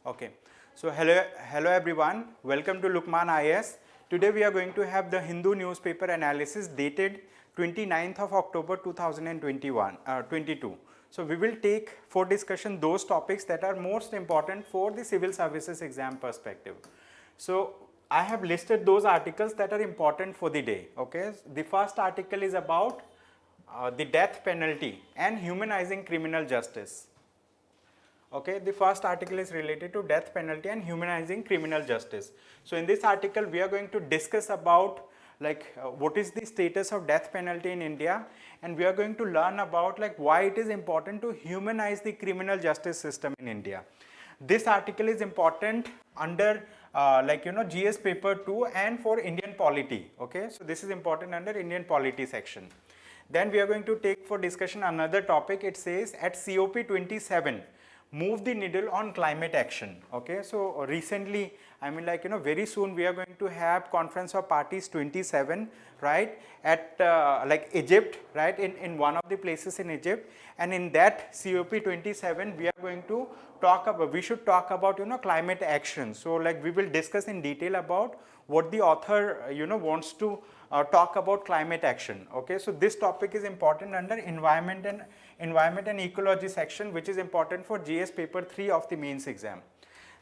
Okay, so hello everyone. Welcome to Lukmaan IAS. Today we are going to have the Hindu newspaper analysis dated 29th of October 2022. So we will take for discussion those topics that are most important for the civil services exam perspective. So I have listed those articles that are important for the day. Okay, the first article is about the death penalty and humanizing criminal justice. Okay, the first article is related to death penalty and humanizing criminal justice. So in this article we are going to discuss about what is the status of death penalty in India, and we are going to learn about why it is important to humanize the criminal justice system in India. This article is important under GS paper 2 and for Indian polity. Okay, so this is important under Indian polity section. Then we are going to take for discussion another topic. It says at COP 27 move the needle on climate action. Okay, so recently, very soon we are going to have Conference of Parties 27, right, at Egypt, right, in one of the places in Egypt, and in that COP 27 we are going to talk about, we should talk about climate action. So we will discuss in detail about what the author wants to talk about climate action. Okay, so this topic is important under environment and ecology section, which is important for GS paper 3 of the mains exam.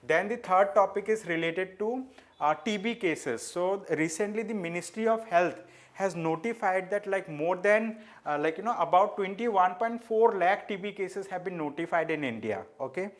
Then the third topic is related to TB cases. So recently the Ministry of Health has notified that more than about 21.4 lakh TB cases have been notified in India. Okay,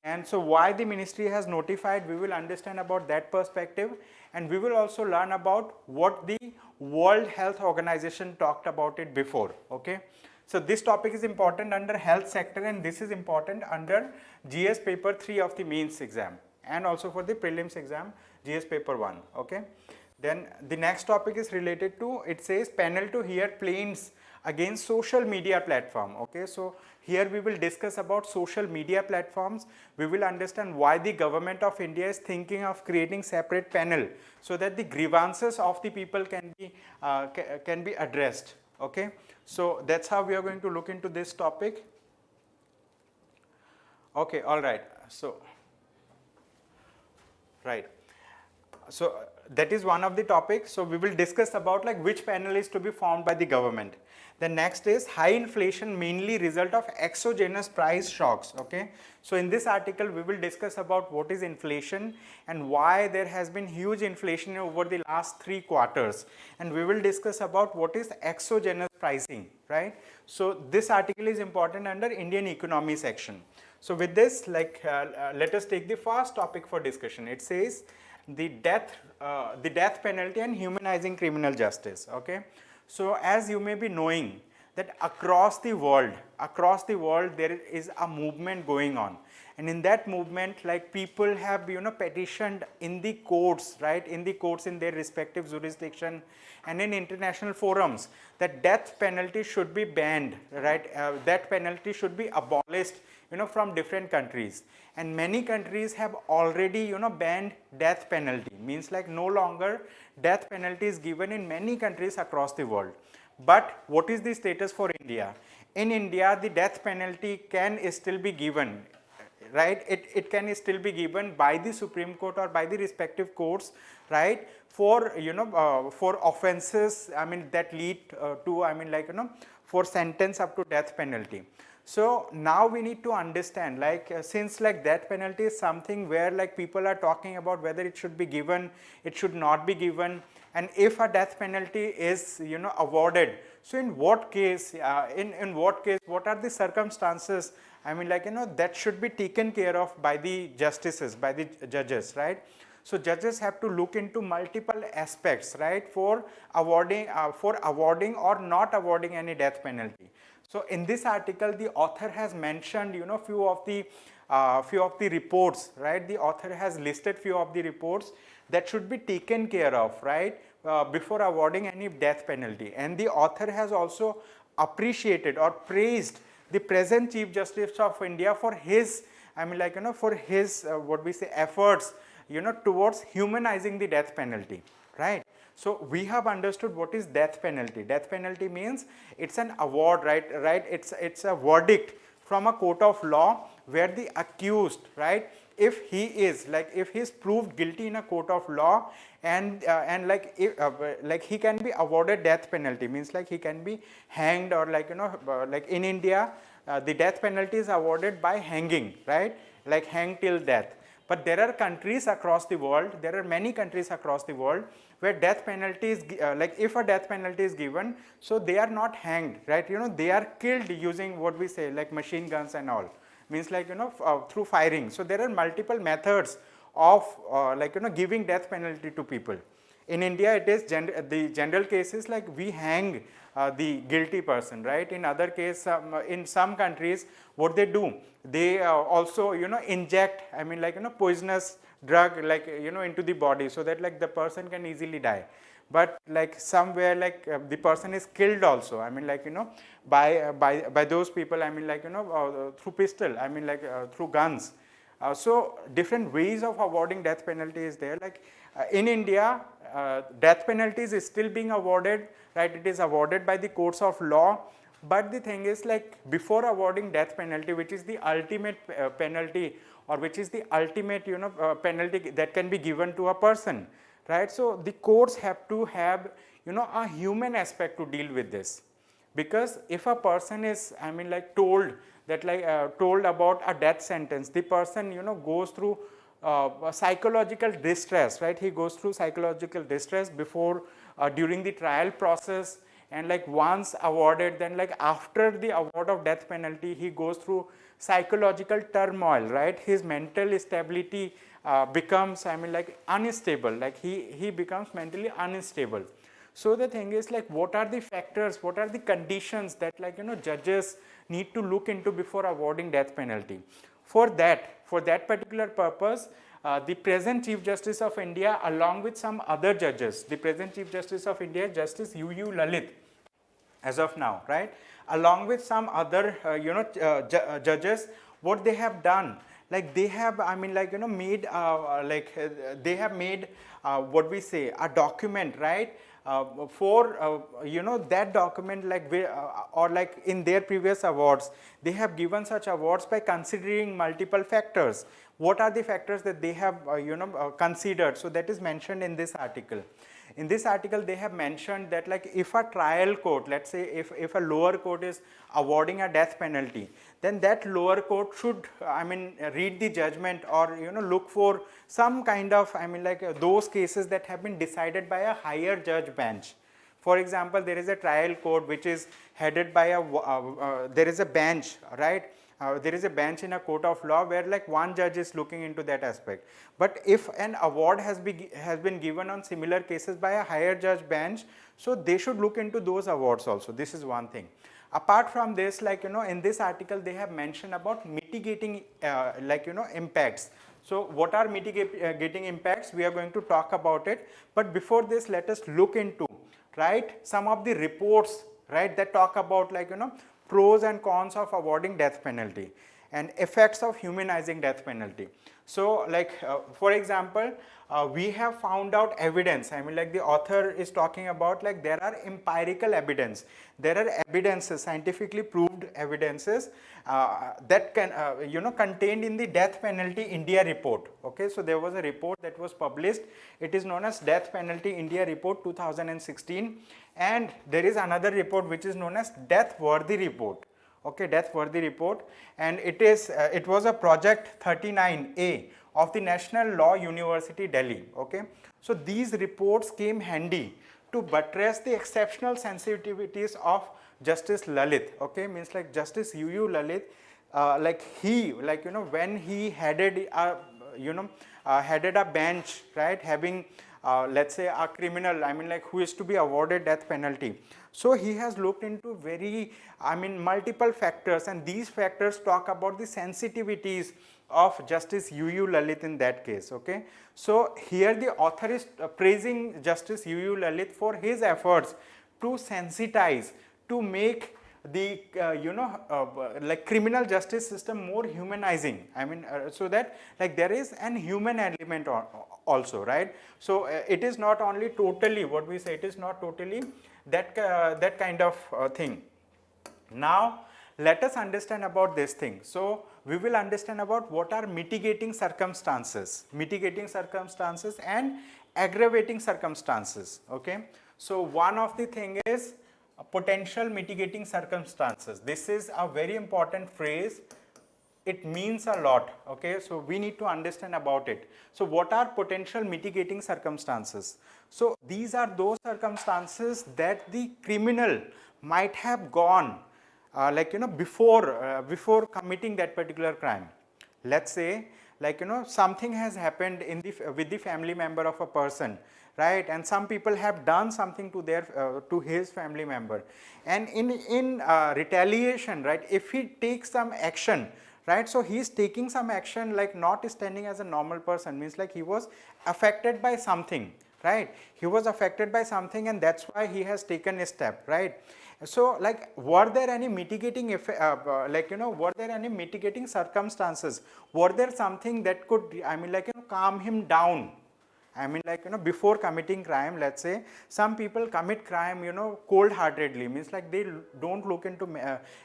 and so why the ministry has notified, we will understand about that perspective, and we will also learn about what the World Health Organization talked about it before. Okay, so this topic is important under health sector, and this is important under GS paper 3 of the mains exam and also for the prelims exam GS paper 1. Okay, then the next topic is related to, it says panel to hear plaints against social media platform. Okay, so here we will discuss about social media platforms. We will understand why the government of India is thinking of creating separate panel so that the grievances of the people can be addressed. Okay, so that's how we are going to look into this topic. Okay, all right. So right. So that is one of the topics. So we will discuss about which panel is to be formed by the government. The next is high inflation mainly result of exogenous price shocks. Okay, so in this article we will discuss about what is inflation and why there has been huge inflation over the last 3 quarters, and we will discuss about what is exogenous pricing, right? So this article is important under Indian economy section. So with this, let us take the first topic for discussion. It says the death penalty and humanizing criminal justice. Okay, so as you may be knowing that across the world there is a movement going on, and in that movement people have petitioned in the courts, right, in their respective jurisdiction and in international forums that death penalty should be banned, right, death penalty should be abolished from different countries, and many countries have already banned death penalty, means no longer death penalty is given in many countries across the world. But what is the status for India? In India the death penalty can still be given, right, it can still be given by the Supreme Court or by the respective courts, right, for for offenses that lead to for sentence up to death penalty. So now we need to understand since death penalty is something where people are talking about whether it should be given, it should not be given, and if a death penalty is awarded, so in what case, what are the circumstances that should be taken care of by the justices, by the judges, right? So judges have to look into multiple aspects, right, for awarding or not awarding any death penalty. So in this article the author has mentioned few of the reports, right, the author has listed few of the reports that should be taken care of, right, before awarding any death penalty, and the author has also appreciated or praised the present Chief Justice of India for his for his what we say efforts towards humanizing the death penalty, right? So we have understood what is death penalty. Death penalty means it's an award, right? It's a verdict from a court of law where the accused, right, if he is proved guilty in a court of law, and like if, like he can be awarded death penalty, means like he can be hanged, or like like in India the death penalty is awarded by hanging, right, like hang till death. But there are countries across the world, there are many countries across the world where death penalty is like if a death penalty is given, so they are not hanged, right, they are killed using what we say like machine guns and all, means like through firing. So there are multiple methods of like giving death penalty to people. In India it is the general case is like we hang the guilty person, right. In other case, in some countries what they do, they also inject, I mean like poisonous drug like into the body, so that like the person can easily die. But like somewhere like the person is killed also, I mean like by those people, I mean like through pistol, I mean like through guns. So different ways of awarding death penalty is there. Like in India, death penalty is still being awarded, right, it is awarded by the courts of law. But the thing is, like before awarding death penalty, which is the ultimate penalty, or which is the ultimate penalty that can be given to a person, right. So the courts have to have a human aspect to deal with this, because if a person is, I mean like told that like told about a death sentence, the person goes through psychological distress, right, he goes through psychological distress before during the trial process, and like once awarded, then like after the award of death penalty, he goes through psychological turmoil, right, his mental stability becomes, I mean like unstable, like he becomes mentally unstable. So the thing is like what are the factors, what are the conditions that like judges need to look into before awarding death penalty. For that particular purpose, the present Chief Justice of India along with some other judges, the present Chief Justice of India, Justice U.U. Lalit, as of now, right, along with some other judges, what they have done, like they have, I mean like made they have made what we say a document, right, for that document, like or like in their previous awards, they have given such awards by considering multiple factors. What are the factors that they have considered? So that is mentioned in this article. In this article, they have mentioned that like if a trial court, let's say if a lower court is awarding a death penalty, then that lower court should, I mean, read the judgment, or look for some kind of, I mean like those cases that have been decided by a higher judge bench. For example, there is a trial court which is headed by a there is a bench, right. There is a bench in a court of law where like one judge is looking into that aspect. But if an award has been given on similar cases by a higher judge bench, so they should look into those awards also. This is one thing. Apart from this, like in this article they have mentioned about mitigating like impacts. So what are mitigating impacts? We are going to talk about it. But before this, let us look into, right, some of the reports, right, that talk about like pros and cons of awarding death penalty and effects of humanizing death penalty. So like for example, we have found out evidence, I mean like the author is talking about like there are empirical evidence, there are evidences, scientifically proved evidences that can contained in the death penalty India report. Okay, so there was a report that was published, it is known as Death Penalty India Report 2016, and there is another report which is known as Death Worthy Report. Okay, Death Worthy Report, and it was a project 39A of the National Law University Delhi. Okay, so these reports came handy to buttress the exceptional sensitivities of Justice Lalit. Okay, means like Justice U.U. Lalit, like he, like when he headed a headed a bench, right, having let's say a criminal, I mean like who is to be awarded death penalty. So he has looked into very, I mean multiple factors, and these factors talk about the sensitivities of Justice U.U. Lalit in that case. Okay, so here the author is praising Justice U.U. Lalit for his efforts to sensitize, to make the like criminal justice system more humanizing, I mean so that like there is an human element also, right. So it is not only totally what we say, it is not totally that that kind of thing. Now let us understand about this thing. So we will understand about what are mitigating circumstances and aggravating circumstances. Okay, so one of the thing is potential mitigating circumstances. This is a very important phrase. It means a lot. Okay, so we need to understand about it. So what are potential mitigating circumstances? So these are those circumstances that the criminal might have gone before committing that particular crime. Let's say something has happened in the with the family member of a person, right, and some people have done something to their to his family member, and in retaliation, right, if he takes some action, right, so he is taking some action, like not standing as a normal person, means like he was affected by something, right, he was affected by something, and that's why he has taken a step, right. So like, were there any mitigating were there any mitigating circumstances, were there something that could calm him down? Before committing crime, let's say some people commit crime cold heartedly, means like they don't look into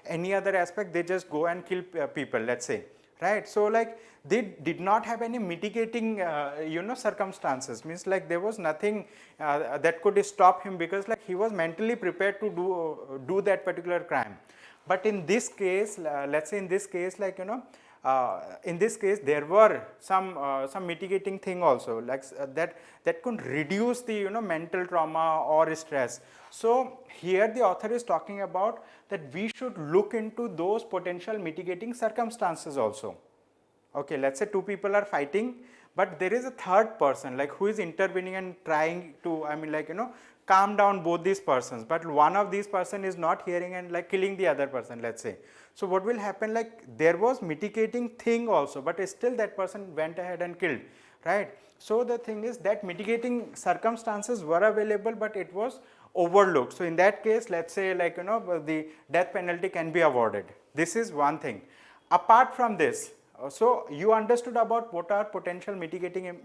any other aspect, they just go and kill people, let's say, right. So like, they did not have any mitigating circumstances, means like there was nothing that could stop him, because like he was mentally prepared to do that particular crime. But in this case, let's say in this case, in this case there were some mitigating thing also, like that could reduce the mental trauma or stress. So here the author is talking about that we should look into those potential mitigating circumstances also. Okay, let's say two people are fighting, but there is a third person like who is intervening and trying to calm down both these persons, but one of these person is not hearing and like killing the other person, let's say. So what will happen, like there was mitigating thing also, but still that person went ahead and killed, right. So the thing is that mitigating circumstances were available, but it was overlooked. So in that case, let's say the death penalty can be awarded. This is one thing. Apart from this, so you understood about what are potential mitigating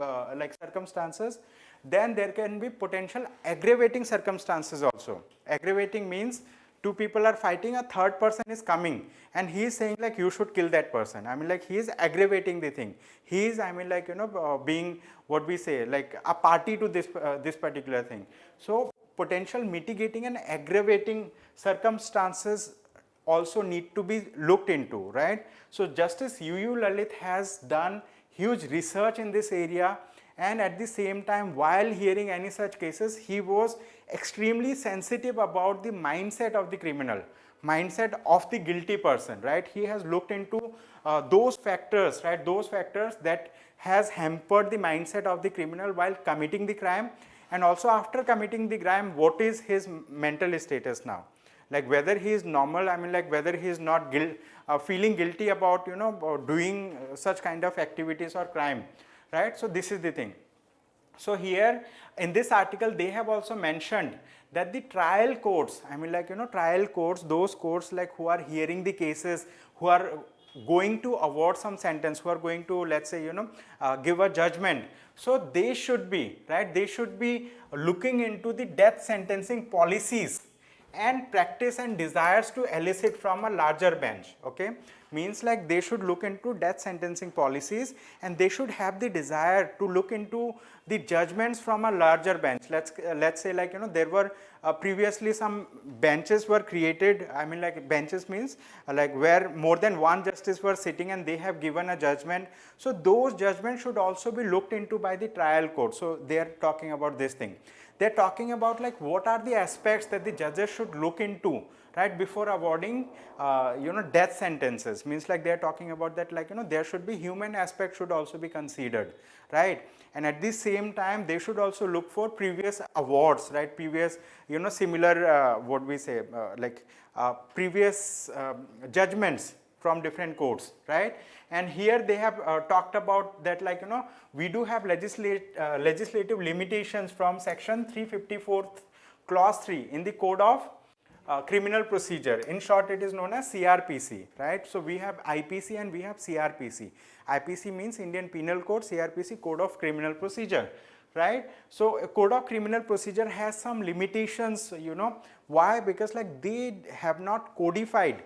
circumstances. Then there can be potential aggravating circumstances also. Aggravating means two people are fighting, a third person is coming and he is saying like you should kill that person. He is aggravating the thing. He is being what we say like a party to this this particular thing. So potential mitigating and aggravating circumstances also need to be looked into, right. So Justice UU Lalit has done huge research in this area, and at the same time, while hearing any such cases, he was extremely sensitive about the mindset of the criminal, mindset of the guilty person, right. He has looked into those factors, right, those factors that has hampered the mindset of the criminal while committing the crime, and also after committing the crime, what is his mental status now, like whether he is normal, whether he is not feeling guilty about doing such kind of activities or crime, right. So this is the thing. So here in this article they have also mentioned that the trial courts, trial courts, those courts like who are hearing the cases, who are going to award some sentence, who are going to, let's say, give a judgment. So they should be, right, they should be looking into the death sentencing policies and practice and desires to elicit from a larger bench. Okay, means like they should look into death sentencing policies and they should have the desire to look into the judgments from a larger bench. Let's say there were previously some benches were created. Benches means like where more than one justice were sitting and they have given a judgment. So those judgments should also be looked into by the trial court. So they are talking about this thing. They are talking about like what are the aspects that the judges should look into, right, before awarding death sentences. Means like they are talking about that there should be human aspect should also be considered, right, and at the same time they should also look for previous awards, right, previous similar what we say previous judgments from different courts, right. And here they have talked about that we do have legislative limitations from section 354 clause 3 in the code of criminal procedure. In short, it is known as CRPC, right. So we have IPC and we have CRPC. IPC means Indian Penal Code, CRPC Code of Criminal Procedure, right. So a Code of Criminal Procedure has some limitations, why? Because like they have not codified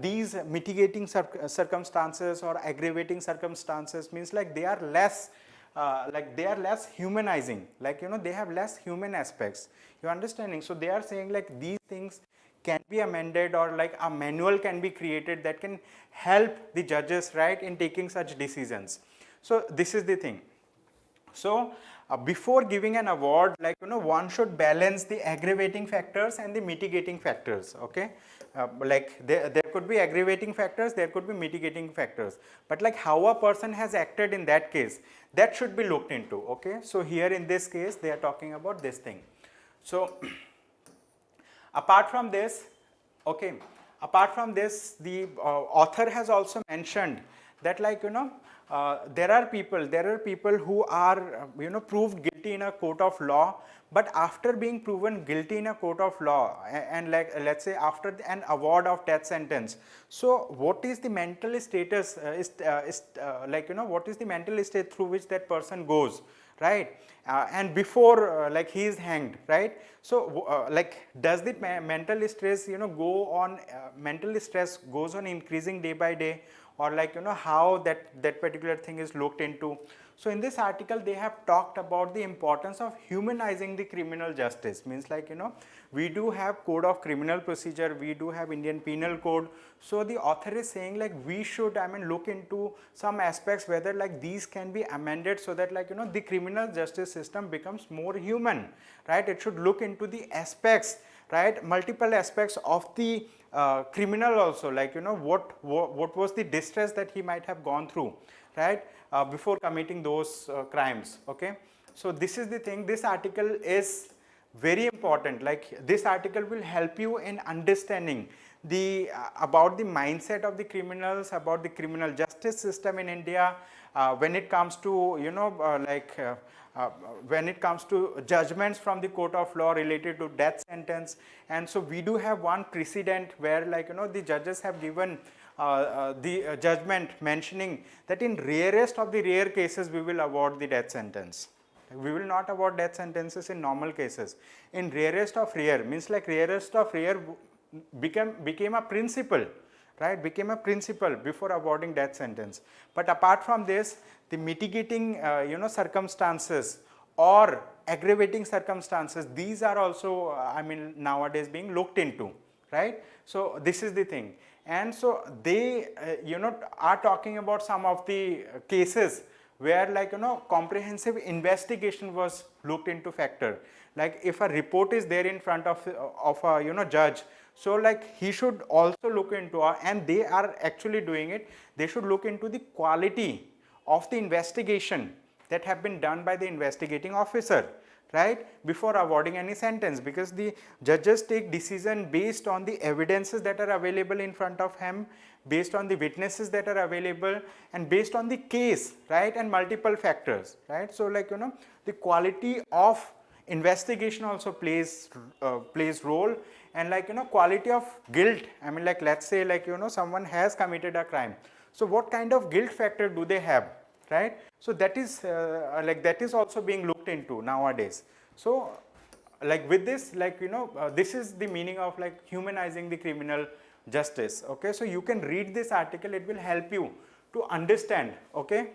these mitigating circumstances or aggravating circumstances means like they are less humanizing, like they have less human aspects, you understanding. So they are saying like these things can be amended, or like a manual can be created that can help the judges, right, in taking such decisions. So this is the thing. So before giving an award, like one should balance the aggravating factors and the mitigating factors, okay. Like there could be aggravating factors, there could be mitigating factors, but like how a person has acted in that case, that should be looked into, okay. So here in this case they are talking about this thing. So apart from this, okay, apart from this, the author has also mentioned that like there are people who are proved guilty in a court of law, but after being proven guilty in a court of law and like let's say after an award of death sentence, so what is the mental status what is the mental state through which that person goes, right, and before like he is hanged, right. So like does the mental stress go on, mental stress goes on increasing day by day, or like how that particular thing is looked into. So in this article they have talked about the importance of humanizing the criminal justice, means like we do have code of criminal procedure, we do have Indian penal code. So the author is saying like we should look into some aspects whether like these can be amended so that like the criminal justice system becomes more human, right. It should look into the aspects, right, multiple aspects of the criminal also, like what was the distress that he might have gone through, right, before committing those crimes, okay. So this is the thing, this article is very important, like this article will help you in understanding the about the mindset of the criminals, about the criminal justice system in India, when it comes to when it comes to judgments from the court of law related to death sentence. And so we do have one precedent where like the judges have given the judgment mentioning that in rarest of the rare cases we will award the death sentence. We will not award death sentences in normal cases. In rarest of rare means like rarest of rare became a principle, right, became a principle before awarding death sentence. But apart from this, the mitigating circumstances or aggravating circumstances, these are also nowadays being looked into, right. So this is the thing. And so they are talking about some of the cases where like comprehensive investigation was looked into factor. Like if a report is there in front of a judge, so like he should also look into and they are actually doing it, they should look into the quality of the investigation that have been done by the investigating officer, right, before awarding any sentence, because the judges take decision based on the evidences that are available in front of him, based on the witnesses that are available, and based on the case, right, and multiple factors, right. So like the quality of investigation also plays role, and like quality of guilt, like let's say like someone has committed a crime, so what kind of guilt factor do they have, right. So that is that is also being looked into nowadays. So like with this, like this is the meaning of like humanizing the criminal justice, okay. So you can read this article, it will help you to understand, okay.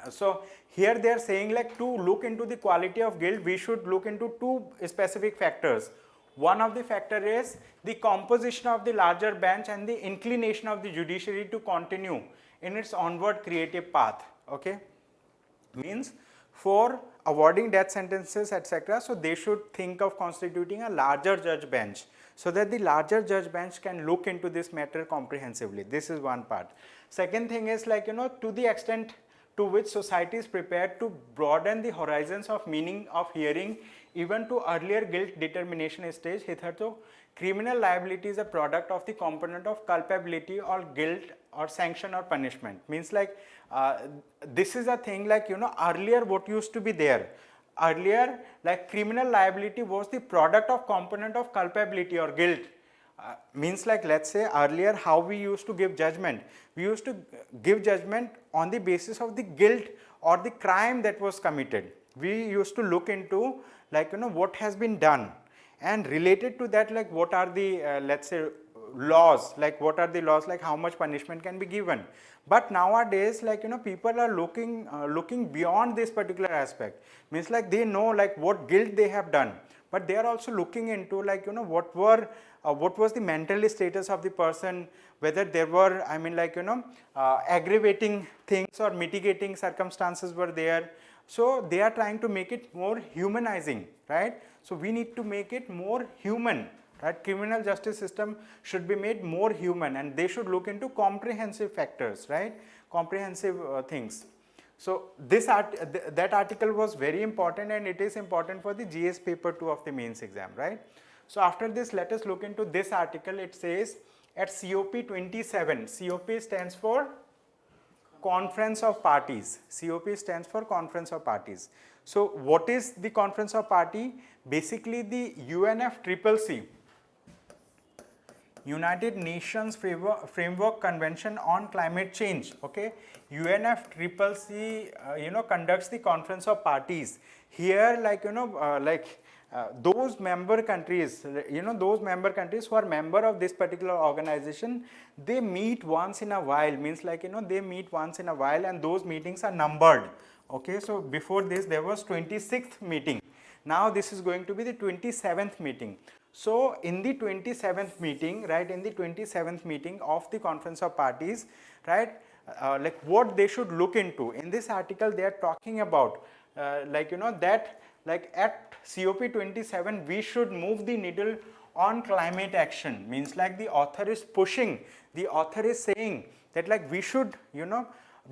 So here they are saying like to look into the quality of guilt, we should look into two specific factors. One of the factor is the composition of the larger bench and the inclination of the judiciary to continue in its onward creative path, okay. Means for awarding death sentences, etc., so they should think of constituting a larger judge bench so that the larger judge bench can look into this matter comprehensively. This is one part. Second thing is like to the extent to which society is prepared to broaden the horizons of meaning of hearing even to earlier guilt determination stage. Hitherto criminal liability is a product of the component of culpability or guilt or sanction or punishment. Means like this is a thing like earlier what used to be there, earlier like criminal liability was the product of component of culpability or guilt. Means like let's say earlier how we used to give judgment, we used to give judgment on the basis of the guilt or the crime that was committed. We used to look into like what has been done, and related to that like what are the let's say laws, like what are the laws, like how much punishment can be given. But nowadays, like people are looking beyond this particular aspect, means like they know like what guilt they have done, but they are also looking into like what was the mental status of the person, whether there were, I mean like aggravating things or mitigating circumstances were there. So they are trying to make it more humanizing, right? So we need to make it more human, right? Criminal justice system should be made more human, and they should look into comprehensive factors, right? Comprehensive things. So that article was very important, and it is important for the GS paper 2 of the mains exam, right? So after this, let us look into this article. It says at COP 27, COP stands for Conference of Parties. COP stands for Conference of Parties. So what is the Conference of Party? Basically the UNFCCC, United Nations Framework Convention on Climate Change. Okay, UNFCCC conducts the Conference of Parties. Here, like those member countries, those member countries who are member of this particular organization, they meet once in a while, means like they meet once in a while, and those meetings are numbered. Okay, so before this there was 26th meeting. Now this is going to be the 27th meeting. So in the 27th meeting, right, in the 27th meeting of the Conference of Parties, right, like what they should look into. In this article they are talking about that like at COP 27 we should move the needle on climate action, means like the author is pushing, the author is saying that like we should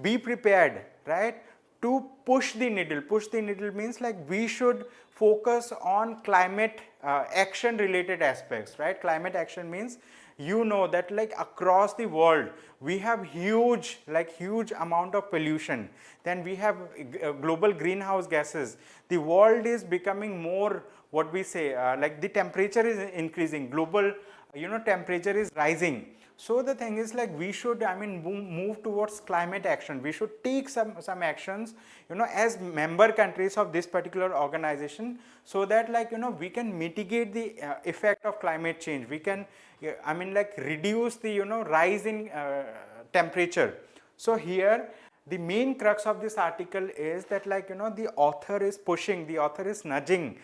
be prepared, right, to push the needle. Push the needle means like we should focus on climate action related aspects, right? Climate action means that like across the world we have huge amount of pollution, then we have global greenhouse gases. The world is becoming more, what we say, like the temperature is increasing, global temperature is rising. So the thing is like we should, I mean, move towards climate action. We should take some actions, as member countries of this particular organization, so that like we can mitigate the effect of climate change. We can, I mean, like reduce the rise in temperature. So here the main crux of this article is that like the author is pushing, the author is nudging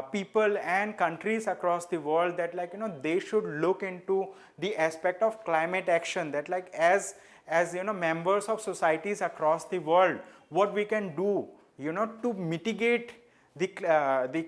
people and countries across the world that like they should look into the aspect of climate action, that like as members of societies across the world, what we can do to mitigate the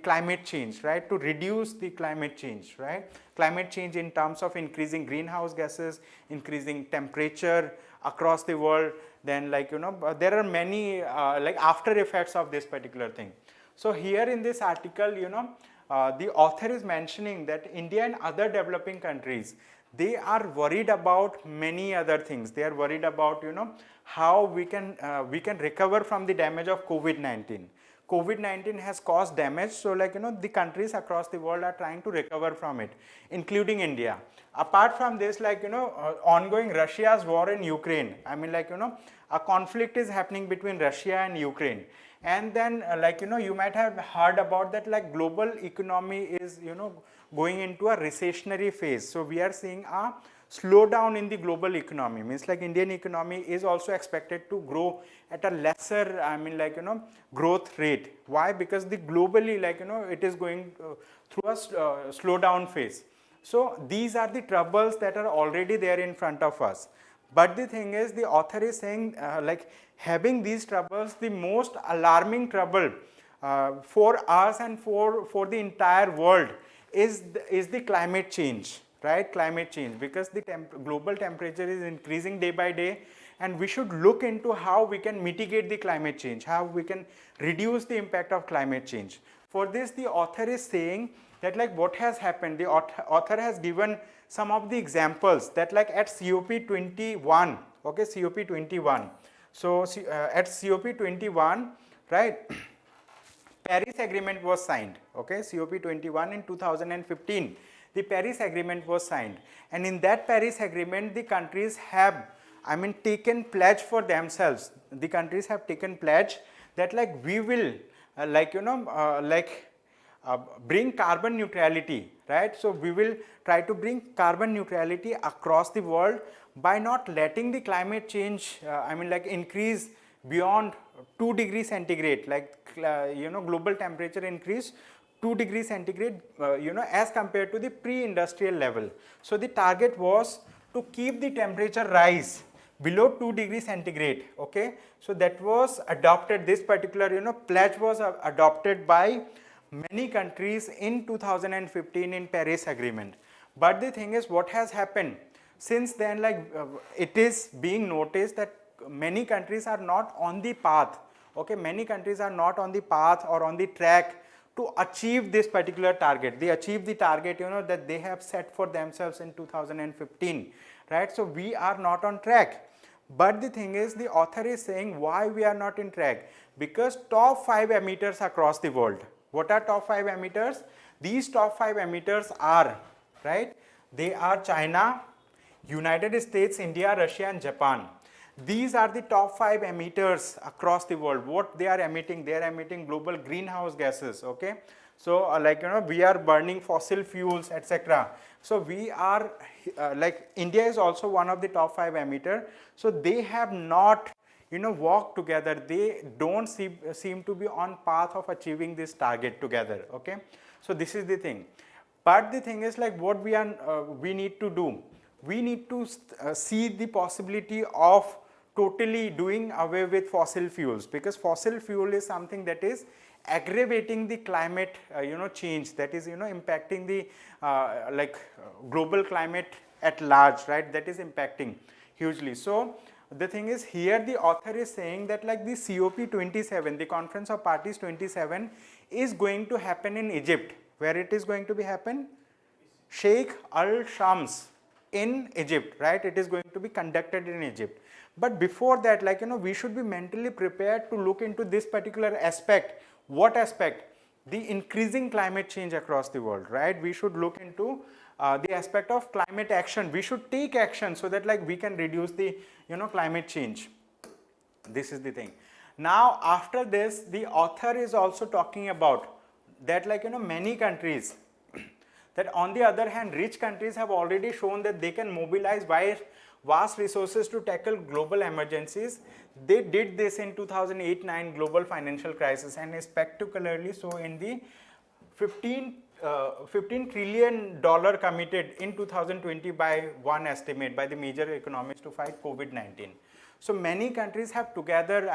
climate change, right, to reduce the climate change, right, climate change in terms of increasing greenhouse gases, increasing temperature across the world. Then like there are many like after effects of this particular thing. So here in this article, the author is mentioning that India and other developing countries, they are worried about many other things. They are worried about how we can recover from the damage of COVID-19. COVID-19 has caused damage, so like the countries across the world are trying to recover from it, including India. Apart from this, like ongoing Russia's war in Ukraine, I mean like a conflict is happening between Russia and Ukraine. And then like you might have heard about that like global economy is going into a recessionary phase. So we are seeing a slowdown in the global economy, means like Indian economy is also expected to grow at a lesser, I mean like growth rate. Why? Because the globally like it is going through a slowdown phase. So these are the troubles that are already there in front of us. But the thing is, the author is saying like having these troubles, the most alarming trouble for us and for the entire world is the climate change, right? Climate change, because the global temperature is increasing day by day, and we should look into how we can mitigate the climate change, how we can reduce the impact of climate change. For this, the author is saying that like what has happened, the author has given some of the examples that like at COP 21, okay, COP 21. So at COP 21, right, Paris Agreement was signed, okay, COP 21 in 2015. The Paris Agreement was signed, and in that Paris Agreement, the countries have, I mean, taken pledge for themselves. The countries have taken pledge that like we will bring carbon neutrality, right? So we will try to bring carbon neutrality across the world by not letting the climate change, increase beyond 2 degrees centigrade, global temperature increase 2 degrees centigrade, as compared to the pre-industrial level. So the target was to keep the temperature rise below 2 degrees centigrade, okay. So that was adopted, this particular, pledge was adopted by many countries in 2015 in Paris Agreement. But the thing is, what has happened since then, it is being noticed that many countries are not on the path, okay, many countries are not on the path or on the track to achieve this particular target. They achieve the target, that they have set for themselves in 2015, right? So we are not on track. But the thing is, the author is saying why we are not in track, because top 5 emitters across the world. What are top 5 emitters? These top 5 emitters are, right, they are China, United States, India, Russia and Japan. These are the top 5 emitters across the world. What they are emitting? They are emitting global greenhouse gases, okay. So we are burning fossil fuels, etc. So we are India is also one of the top 5 emitter. So they have not walked together. They don't seem to be on path of achieving this target together, okay. So this is the thing. But the thing is, what we need to do, we need to see the possibility of totally doing away with fossil fuels, because fossil fuel is something that is aggravating the climate change, that is impacting the global climate at large, right, that is impacting hugely. So the thing is, here the author is saying that the COP27, the Conference of Parties 27, is going to happen in Egypt. Where it is going to be happen? Sheikh Al Shams in Egypt, right? It is going to be conducted in Egypt. But before that, we should be mentally prepared to look into this particular aspect. What aspect? The increasing climate change across the world, right? We should look into the aspect of climate action. We should take action so that we can reduce the climate change. This is the thing. Now after this, the author is also talking about that many countries, that on the other hand, rich countries have already shown that they can mobilize vast resources to tackle global emergencies. They did this in 2008-9 global financial crisis, and spectacularly so in the $15 trillion committed in 2020 by one estimate by the major economies to fight COVID-19. So many countries have together,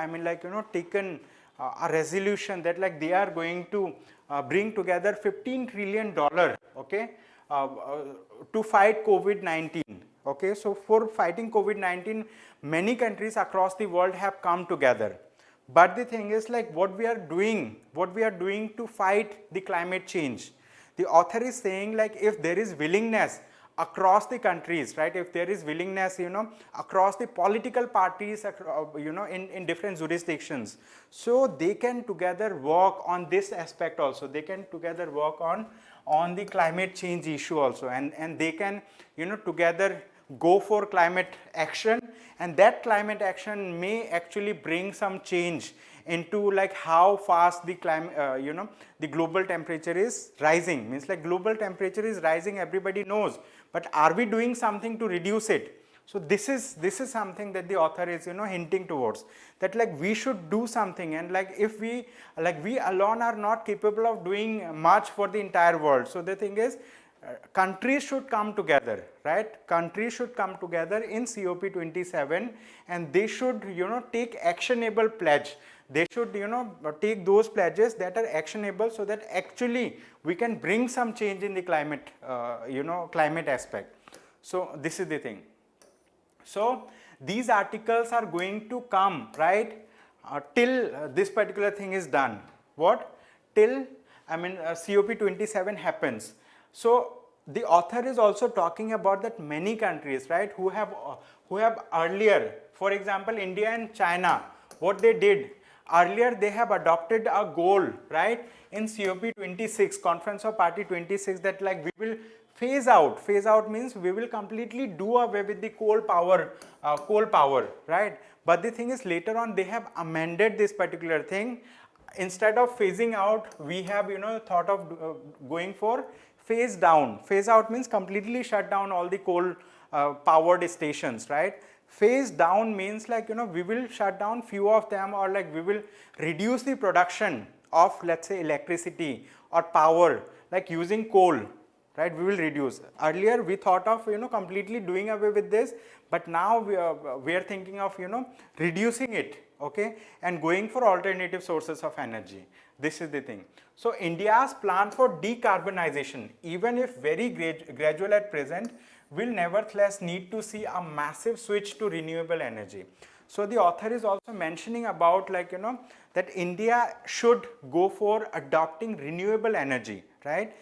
taken a resolution that they are going to bring together $15 trillion, okay, to fight COVID-19. Okay, so for fighting COVID-19, many countries across the world have come together. But the thing is, what we are doing to fight the climate change. The author is saying, if there is willingness across the countries, right, if there is willingness, across the political parties, in different jurisdictions, so they can together work on this aspect also. They can together work on the climate change issue also, and they can, together go for climate action, and that climate action may actually bring some change into how fast the climate, the global temperature is rising. Means global temperature is rising, everybody knows, but are we doing something to reduce it? So this is something that the author is hinting towards, that we should do something, and if we alone are not capable of doing much for the entire world. So the thing is, countries should come together, right? Countries should come together in COP27, and they should take actionable pledge. They should take those pledges that are actionable, so that actually we can bring some change in the climate climate aspect. So this is the thing. So these articles are going to come, right, till this particular thing is done. What? Till COP27 happens. So the author is also talking about that many countries, right, who have earlier, for example, India and China, what they did earlier, they have adopted a goal, right, in COP26, Conference of Party 26, that we will phase out means we will completely do away with the coal power, right. But the thing is, later on they have amended this particular thing instead of phasing out, we have thought of going for phase down. Phase out means completely shut down all the coal powered stations, right? Phase down means like we will shut down few of them, or like we will reduce the production of, let's say, electricity or power like using coal, right? We will reduce. Earlier we thought of completely doing away with this, but now we are thinking of reducing it, okay, and going for alternative sources of energy. This is the thing. So India's plan for decarbonization, even if very gradual at present, will nevertheless need to see a massive switch to renewable energy. So the author is also mentioning about like that India should go for adopting renewable energy, right?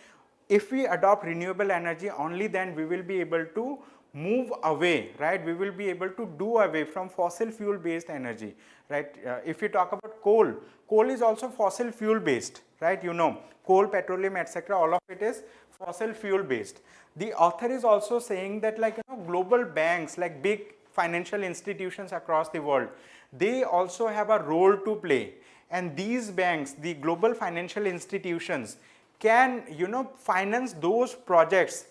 If we adopt renewable energy, only then we will be able to move away, right? We will be able to do away from fossil fuel based energy, right? If we talk about coal, coal is also fossil fuel based, right? Coal, petroleum, etc., all of it is fossil fuel based. The author is also saying that like global banks, like big financial institutions across the world, they also have a role to play, and these banks, the global financial institutions, can finance those projects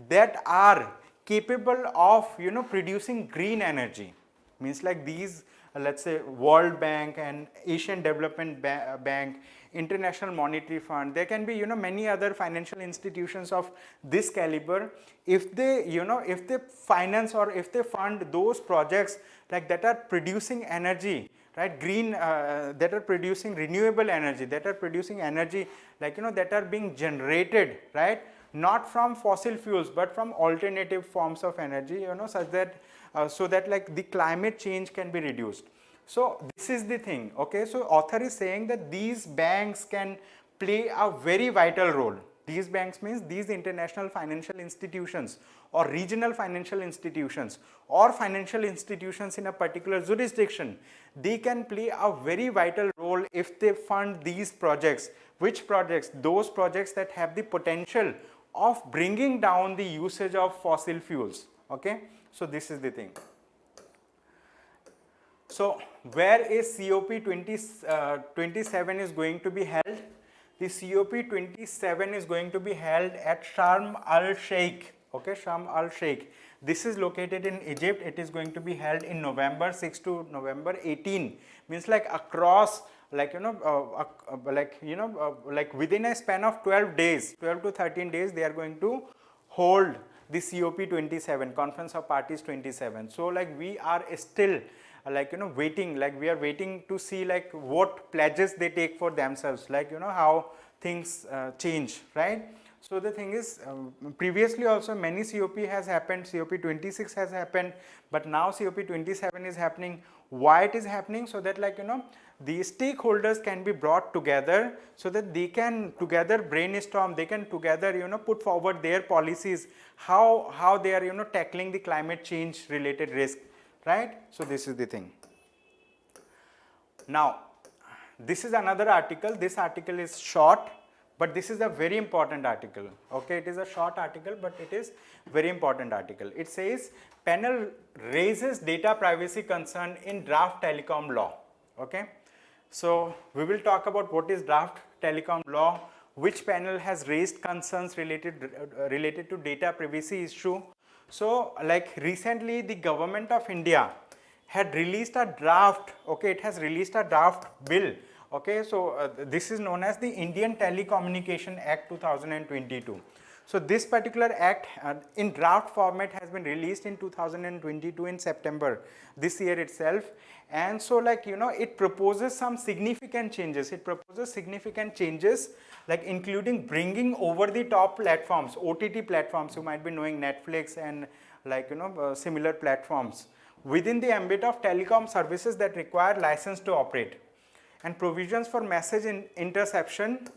that are capable of producing green energy. Means like these, let's say World Bank and Asian Development Bank, International Monetary Fund, there can be many other financial institutions of this caliber. If they if they finance or if they fund those projects like that are producing energy, right, green, that are producing renewable energy, that are producing energy like that are being generated, right, not from fossil fuels but from alternative forms of energy, such that so that like the climate change can be reduced. So this is the thing, okay. So author is saying that these banks can play a very vital role. These banks means these international financial institutions or regional financial institutions or financial institutions in a particular jurisdiction. They can play a very vital role if they fund these projects. Which projects? Those projects that have the potential of bringing down the usage of fossil fuels, okay. So this is the thing. So where is COP 27 is going to be held? The COP 27 is going to be held at Sharm el-Sheikh, okay, Sharm el-Sheikh. This is located in Egypt. It is going to be held in November 6 to November 18. Means like across, like like within a span of 12 days, 12 to 13 days, they are going to hold the COP 27, Conference of Parties 27. So like we are still like waiting, like we are waiting to see like what pledges they take for themselves, like how things change, right? So the thing is, previously also many COP has happened, COP 26 has happened, but now COP 27 is happening. Why it is happening? So that like the stakeholders can be brought together, so that they can together brainstorm, they can together put forward their policies, how they are tackling the climate change related risk, right? So this is the thing. Now this is another article. This article is short, but this is a very important article, okay. It is a short article, but it is very important article. It says panel raises data privacy concern in draft telecom law, okay. So we will talk about what is draft telecom law, which panel has raised concerns related to data privacy issue. So like recently the government of India had released a draft, okay, it has released a draft bill, okay. So this is known as the Indian Telecommunication Act 2022. So this particular act in draft format has been released in 2022 in September this year itself. And so like it proposes some significant changes. It proposes significant changes like including bringing over the top platforms, OTT platforms, you might be knowing Netflix and like similar platforms, within the ambit of telecom services that require license to operate, and provisions for message interception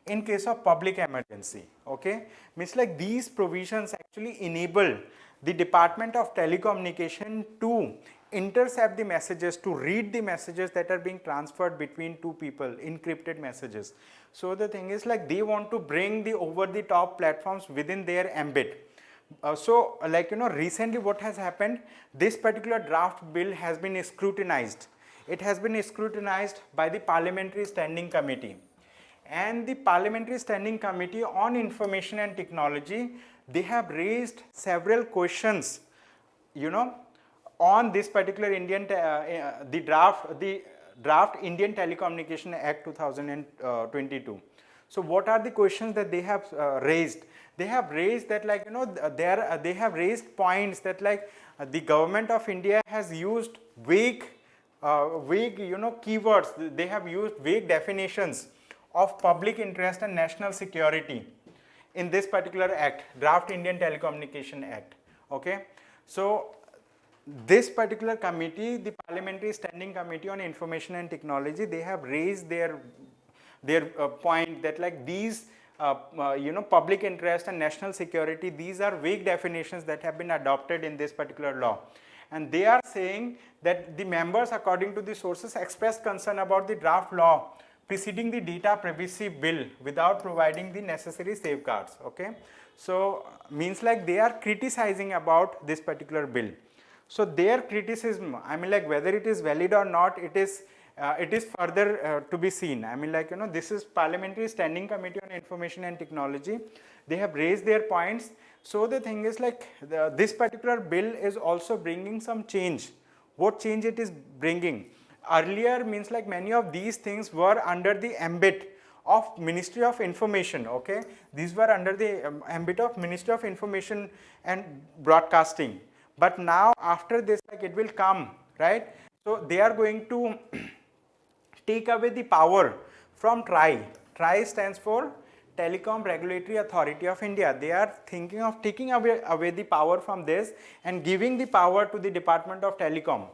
in case of public emergency, okay. Means like these provisions actually enable the Department of Telecommunication to intercept the messages, to read the messages that are being transferred between two people, encrypted messages. So the thing is like they want to bring the over the top platforms within their ambit. So like recently what has happened, this particular draft bill has been scrutinized it has been scrutinized by the Parliamentary Standing Committee. And the Parliamentary Standing Committee on Information and Technology, they have raised several questions, you know, on this particular the draft Indian Telecommunication Act 2022. So what are the questions that they have raised? They have raised that, like, you know, they have raised points that, like, the government of India has used vague, you know, keywords. They have used vague definitions of public interest and national security in this particular act, draft Indian Telecommunication Act. Okay, so this particular committee, the Parliamentary Standing Committee on Information and Technology, they have raised their point that, like, these you know, public interest and national security, these are vague definitions that have been adopted in this particular law. And they are saying that the members, according to the sources, expressed concern about the draft law preceding the data privacy bill without providing the necessary safeguards. Okay, so means like they are criticizing about this particular bill. So their criticism, I mean, like, whether it is valid or not, it is further to be seen. I mean, like, you know, this is Parliamentary Standing Committee on Information and Technology. They have raised their points. So the thing is, like, this particular bill is also bringing some change. What change it is bringing? Earlier, means like, many of these things were under the ambit of Ministry of Information. Okay, these were under the ambit of Ministry of Information and Broadcasting. But now after this, like, it will come, right? So they are going to take away the power from TRAI. TRAI stands for Telecom Regulatory Authority of India. They are thinking of taking away the power from this and giving the power to the Department of Telecom.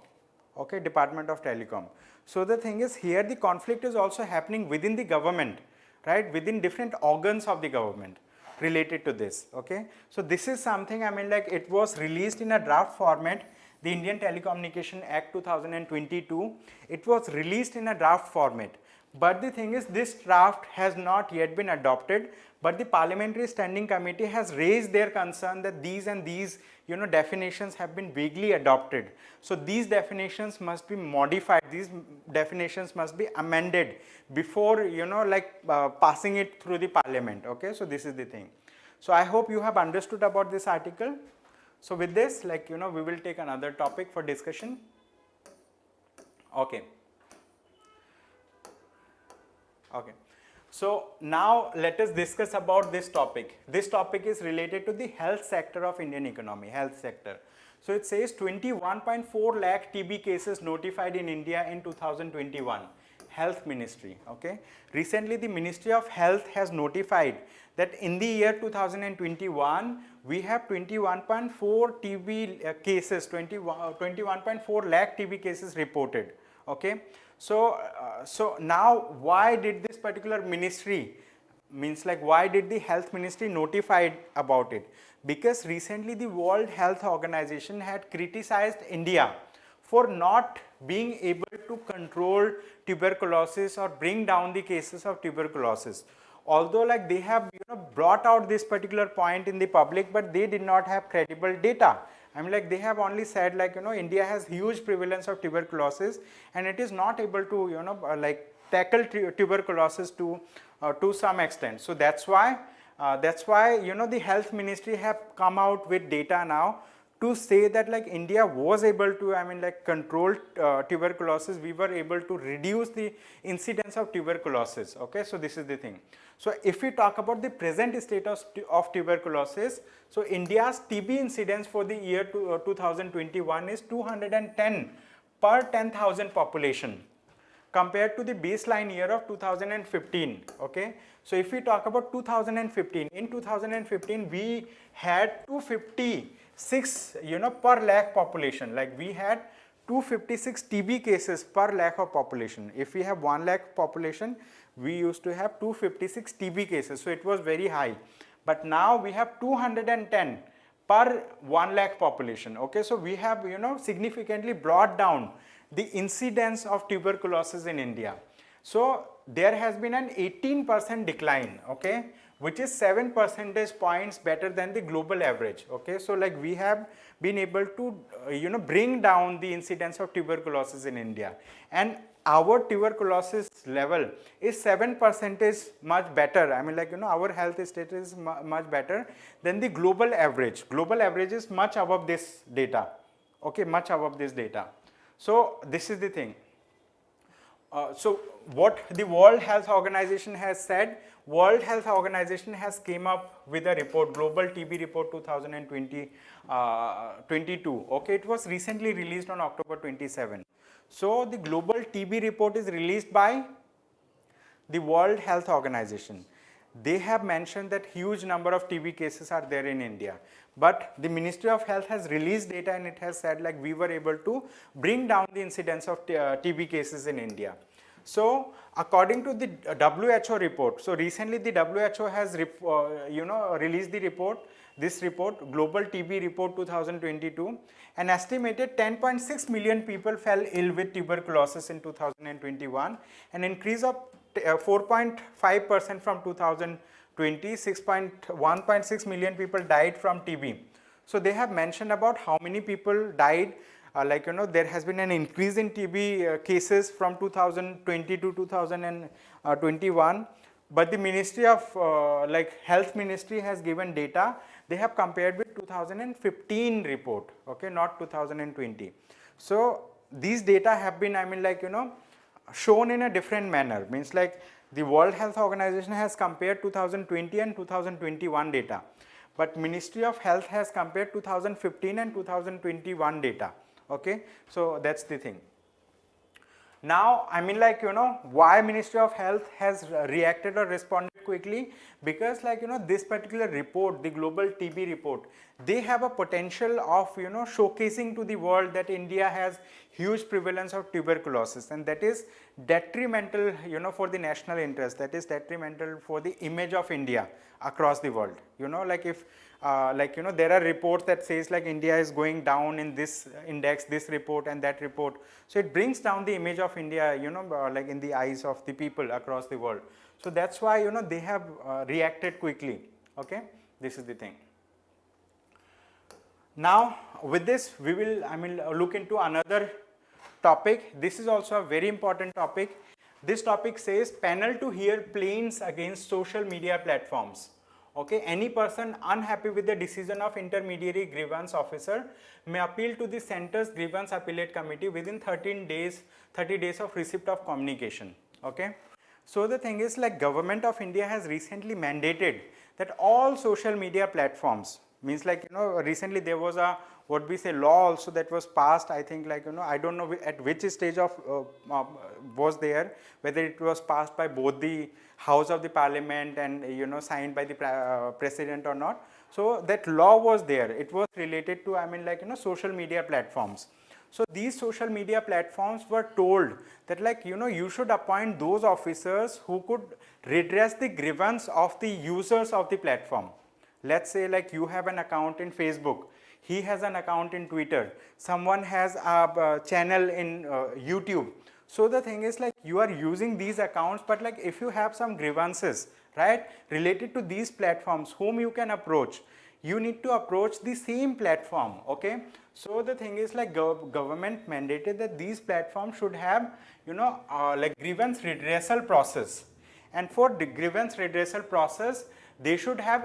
Okay, Department of Telecom. So the thing is, here the conflict is also happening within the government, right? Within different organs of the government related to this. Okay, so this is something, I mean, like, it was released in a draft format, the Indian Telecommunication Act 2022. It was released in a draft format. But the thing is, this draft has not yet been adopted, but the Parliamentary Standing Committee has raised their concern that these and these, you know, definitions have been vaguely adopted. So these definitions must be modified, these definitions must be amended before, you know, like, passing it through the Parliament. Okay, so this is the thing. So I hope you have understood about this article. So with this, like, you know, we will take another topic for discussion. Okay. Okay, so now let us discuss about this topic. This topic is related to the health sector of Indian economy, health sector. So it says 21.4 lakh TB cases notified in India in 2021, Health Ministry. Okay, recently the Ministry of Health has notified that in the year 2021, we have 21.4 TB cases, 21.4 lakh TB cases reported. Okay, so now why did this particular ministry, means like, why did the health ministry notified about it? Because recently the World Health Organization had criticized India for not being able to control tuberculosis or bring down the cases of tuberculosis. Although, like, they have, you know, brought out this particular point in the public, but they did not have credible data. I mean, like, they have only said, like, you know, India has huge prevalence of tuberculosis and it is not able to, you know, like, tackle tuberculosis to some extent. So that's why, you know, the health ministry have come out with data now to say that, like, India was able to, I mean, like, control tuberculosis. We were able to reduce the incidence of tuberculosis. Okay, so this is the thing. So if we talk about the present state of tuberculosis, so India's TB incidence for the year 2021 is 210 per 10,000 population compared to the baseline year of 2015. Okay, so if we talk about 2015, in 2015 we had 256, you know, per lakh population. Like, we had 256 TB cases per lakh of population. If we have 1 lakh population, we used to have 256 TB cases. So it was very high. But now we have 210 per 1 lakh population. Okay, so we have, you know, significantly brought down the incidence of tuberculosis in India. So there has been an 18% decline. Okay, which is 7 percentage points better than the global average. Okay, so like we have been able to bring down the incidence of tuberculosis in India, and our tuberculosis level is 7 percentage much better. I mean, like our health status is much better than the global average. Global average is much above this data. Okay, much above this data. So this is the thing. So what the World Health Organization has said, World Health Organization has came up with a report, Global TB Report 2022. Okay, it was recently released on October 27. So the Global TB Report is released by the World Health Organization. They have mentioned that huge number of TB cases are there in India, but the Ministry of Health has released data and it has said like we were able to bring down the incidence of TB cases in India. So according to the WHO report, so recently the WHO has released the report, this report, Global TB Report 2022, an estimated 10.6 million people fell ill with tuberculosis in 2021, an increase of 4.5% from 2020, 1.6 million people died from TB. So they have mentioned about how many people died. There has been an increase in TB cases from 2020 to 2021, but the Ministry of Health Ministry has given data. They have compared with 2015 report, okay, not 2020. So these data have been, shown in a different manner. Means like the World Health Organization has compared 2020 and 2021 data, but Ministry of Health has compared 2015 and 2021 data. Okay, so that's the thing. Now, why Ministry of Health has reacted or responded quickly? Because this particular report, the Global TB report, they have a potential of showcasing to the world that India has huge prevalence of tuberculosis, and that is detrimental for the national interest, that is detrimental for the image of India across the world. If there are reports that says like India is going down in this index, this report and that report. So it brings down the image of India, in the eyes of the people across the world. So that's why, they have reacted quickly. Okay, this is the thing. Now with this, we will, look into another topic. This is also a very important topic. This topic says panel to hear plaints against social media platforms. Okay, any person unhappy with the decision of intermediary grievance officer may appeal to the center's grievance appellate committee within 30 days of receipt of communication. Okay, so the thing is like Government of India has recently mandated that all social media platforms, means recently there was a what we say law also that was passed. I think I don't know at which stage of was there, whether it was passed by both the House of the Parliament and signed by the President or not. So that law was there. It was related to social media platforms. So these social media platforms were told that you should appoint those officers who could redress the grievance of the users of the platform. Let's say you have an account in Facebook, he has an account in Twitter, someone has a channel in YouTube. So the thing is you are using these accounts, but if you have some grievances, right, related to these platforms, whom you can approach? You need to approach the same platform. Okay, so the thing is government mandated that these platforms should have grievance redressal process, and for the grievance redressal process they should have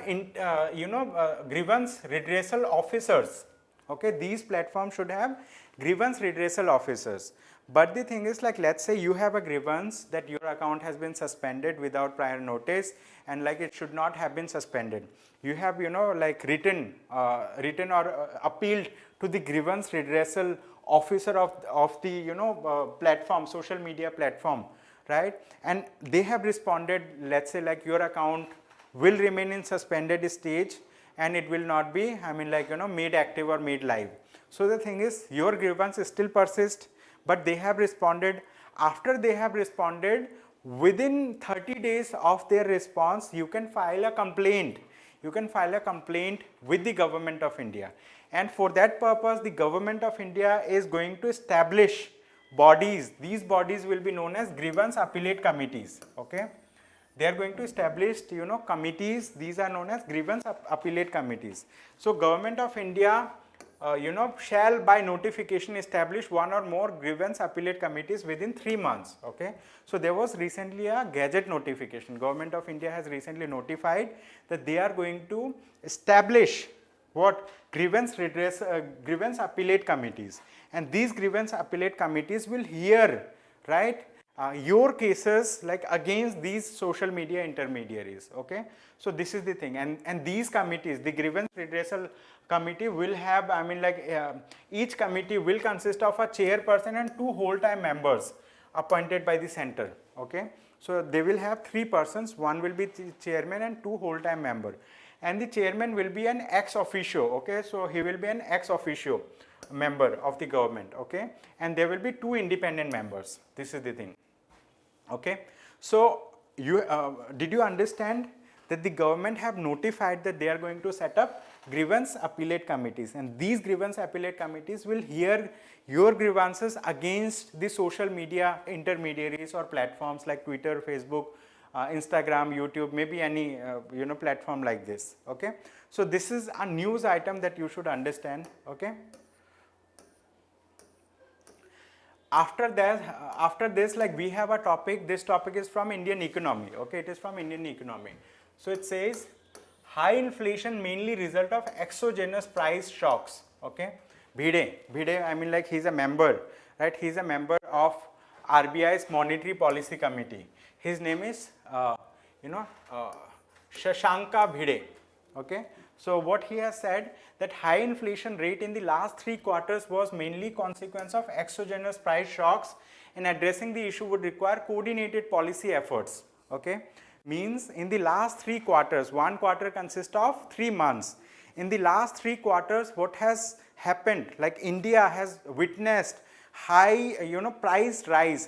grievance redressal officers. Okay, these platforms should have grievance redressal officers. But the thing is let's say you have a grievance that your account has been suspended without prior notice, and it should not have been suspended. You have written or appealed to the grievance redressal officer of the platform, social media platform, right, and they have responded. Let's say your account will remain in suspended stage and it will not be made active or made live. So the thing is your grievance still persists, but they have responded. After they have responded, within 30 days of their response, you can file a complaint. You can file a complaint with the Government of India, and for that purpose the Government of India is going to establish bodies. These bodies will be known as grievance appellate committees. Okay, They are going to establish, committees. These are known as grievance appellate committees. So Government of India, shall by notification establish one or more grievance appellate committees within 3 months. Okay. So there was recently a gazette notification. Government of India has recently notified that they are going to establish what grievance appellate committees, and these grievance appellate committees will hear, right, your cases like against these social media intermediaries. Okay, so this is the thing, and these committees, the grievance redressal committee will have, each committee will consist of a chairperson and 2 whole-time members appointed by the center. Okay, so they will have 3 persons, one will be the chairman and 2 whole-time member, and the chairman will be an ex officio. Okay, so he will be an ex officio member of the government. Okay, and there will be 2 independent members. This is the thing. Okay, so you did you understand that the government have notified that they are going to set up grievance appellate committees, and these grievance appellate committees will hear your grievances against the social media intermediaries or platforms like Twitter, Facebook, Instagram, YouTube, maybe any platform like this. Okay, so this is a news item that you should understand. Okay, after this, like we have a topic. This topic is from Indian economy. Okay, it is from Indian economy. So it says high inflation mainly result of exogenous price shocks. Okay, Bhide, he's a member, right? He's a member of RBI's monetary policy committee. His name is Shashanka Bhide. Okay, so what he has said, that high inflation rate in the last 3 quarters was mainly consequence of exogenous price shocks, and addressing the issue would require coordinated policy efforts. Okay, means in the last 3 quarters, 1 quarter consists of 3 months. In the last 3 quarters, what has happened, like India has witnessed high price rise.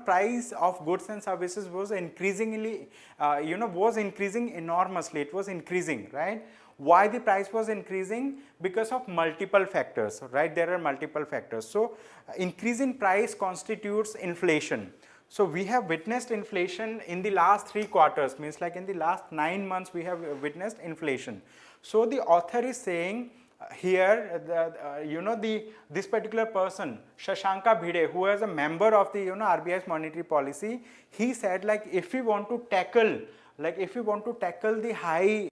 Price of goods and services was increasingly was increasing enormously. It was increasing, right? Why the price was increasing? Because of multiple factors, right? There are multiple factors. So increase in price constitutes inflation. So we have witnessed inflation in the last 3 quarters, means like in the last 9 months we have witnessed inflation. So the author is saying here, this particular person, Shashanka Bhide, who is a member of the RBI's monetary policy, he said, like, if we want to tackle the high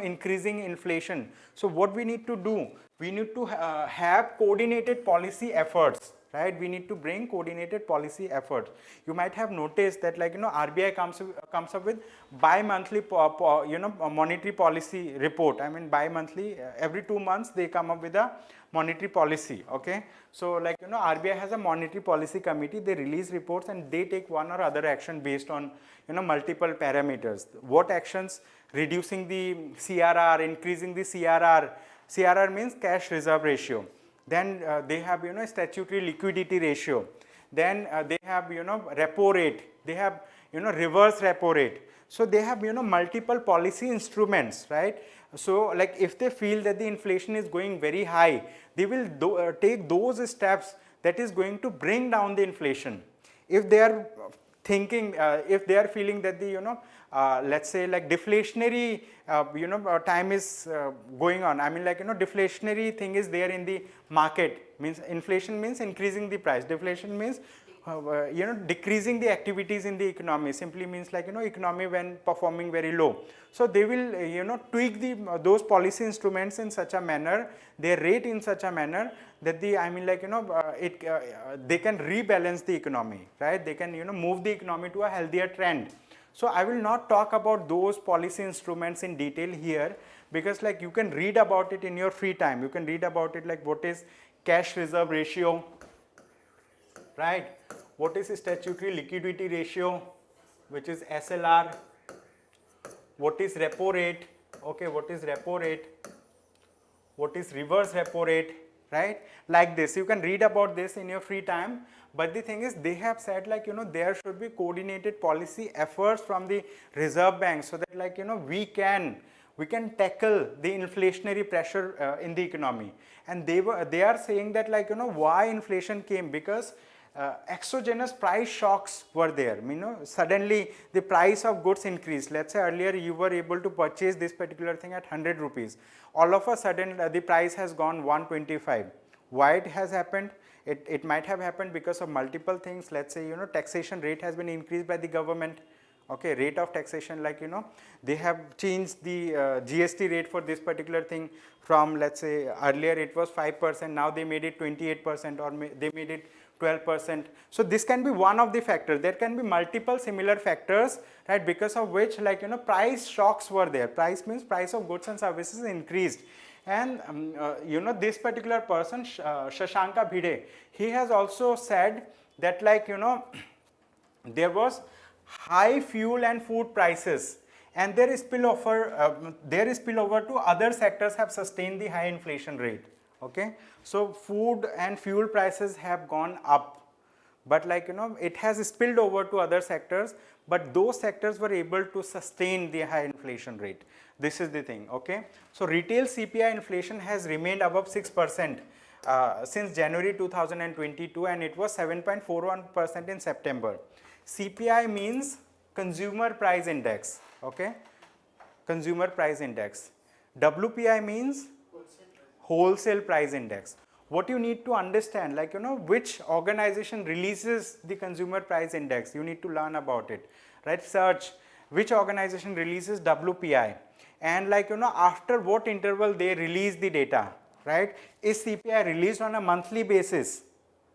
increasing inflation, so what we need to do, we need to have coordinated policy efforts, right? We need to bring coordinated policy efforts. You might have noticed that, like, RBI comes up with bi-monthly monetary policy report. Bi-monthly, every 2 months they come up with a monetary policy. Okay, so like RBI has a monetary policy committee. They release reports and they take one or other action based on multiple parameters. What actions? Reducing the CRR, increasing the CRR. CRR means cash reserve ratio. Then they have statutory liquidity ratio. Then they have repo rate. They have reverse repo rate. So they have multiple policy instruments, right? So like if they feel that the inflation is going very high, they will take those steps that is going to bring down the inflation. If they are thinking, if they are feeling that the let's say like deflationary time is going on, deflationary thing is there in the market, means inflation means increasing the price, deflation means decreasing the activities in the economy, simply means like economy when performing very low. So they will tweak those policy instruments in such a manner, their rate in such a manner that the they can rebalance the economy, right? They can move the economy to a healthier trend. So I will not talk about those policy instruments in detail here, because like you can read about it in your free time. You can read about it, like what is cash reserve ratio, right? What is statutory liquidity ratio, which is SLR? What is repo rate? Okay, what is repo rate? What is reverse repo rate? Right? Like this, you can read about this in your free time. But the thing is, they have said like there should be coordinated policy efforts from the Reserve Bank, so that like we can tackle the inflationary pressure in the economy. And they are saying that like why inflation came, because exogenous price shocks were there. You know, suddenly the price of goods increased. Let's say earlier you were able to purchase this particular thing at 100 rupees. All of a sudden the price has gone 125. Why it has happened? It might have happened because of multiple things. Let's say, you know, taxation rate has been increased by the government. Okay, rate of taxation, like, you know, they have changed the GST rate for this particular thing from, let's say, earlier it was 5%, now they made it 28%, or they made it 12%. So this can be one of the factors. There can be multiple similar factors, right, because of which, like, you know, price shocks were there. Price means price of goods and services increased. And you know, this particular person, Shashanka Bhide, he has also said that, like, you know, there was high fuel and food prices, and there is spillover to other sectors have sustained the high inflation rate. Okay, so food and fuel prices have gone up, but, like, you know, it has spilled over to other sectors, but those sectors were able to sustain the high inflation rate. This is the thing. Okay, so retail CPI inflation has remained above 6% since January 2022, and it was 7.41% in September. CPI means consumer price index. Okay, consumer price index. WPI means wholesale price index. What you need to understand, like, you know, which organization releases the consumer price index, you need to learn about it, right? Search which organization releases WPI, and, like, you know, after what interval they release the data, right? Is CPI released on a monthly basis,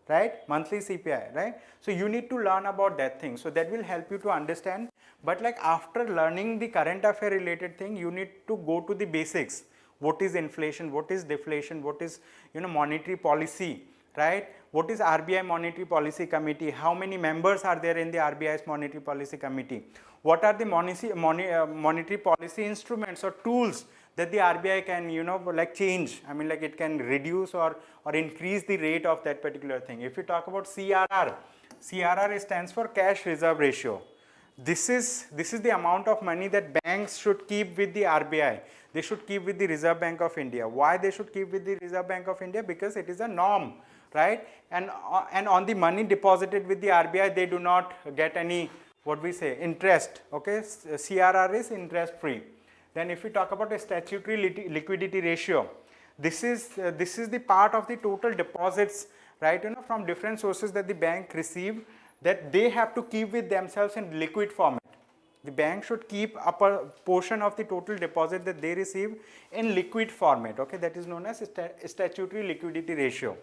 right? Monthly CPI, right? So you need to learn about that thing. So that will help you to understand. But, like, after learning the current affair related thing, you need to go to the basics. What is inflation? What is deflation? What is, you know, monetary policy, right? What is RBI Monetary Policy Committee? How many members are there in the RBI's Monetary Policy Committee? What are the monetary policy instruments or tools that the RBI can, you know, like, change? I mean, like, it can reduce or increase the rate of that particular thing. If you talk about CRR stands for cash reserve ratio. This is the amount of money that banks should keep with the RBI. They should keep with the Reserve Bank of India. Why they should keep with the Reserve Bank of India? Because it is a norm, right? And on the money deposited with the RBI, they do not get any, what we say, interest. Okay, CRR is interest free. Then if we talk about a statutory liquidity ratio, this is the part of the total deposits, right, you know, from different sources that the bank receive, that they have to keep with themselves in liquid format. The bank should keep up a portion of the total deposit that they receive in liquid format. Okay, that is known as statutory liquidity ratio.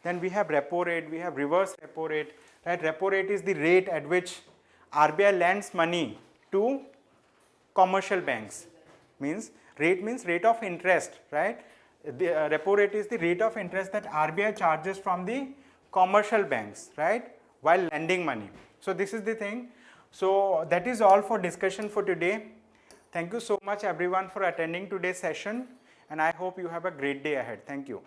Then we have repo rate, we have reverse repo rate, right? Repo rate is the rate at which RBI lends money to commercial banks. Rate means rate of interest, right? The repo rate is the rate of interest that RBI charges from the commercial banks, right, while lending money. So this is the thing. So that is all for discussion for today. Thank you so much everyone for attending today's session, and I hope you have a great day ahead. Thank you.